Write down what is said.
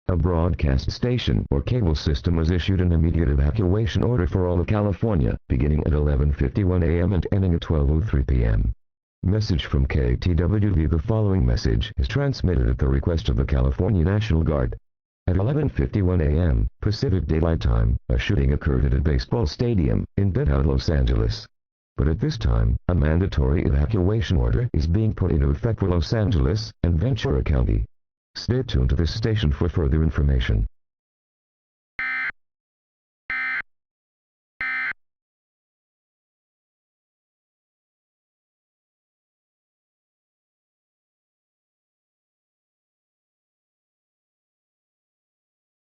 A broadcast station or cable system was issued an immediate evacuation order for all of California, beginning at 11:51 a.m. and ending at 12:03 p.m. Message from KTWV. The following message is transmitted at the request of the California National Guard. At 11:51 a.m. Pacific Daylight Time, a shooting occurred at a baseball stadium in Midtown Los Angeles. But at this time, a mandatory evacuation order is being put into effect for Los Angeles and Ventura County. Stay tuned to this station for further information.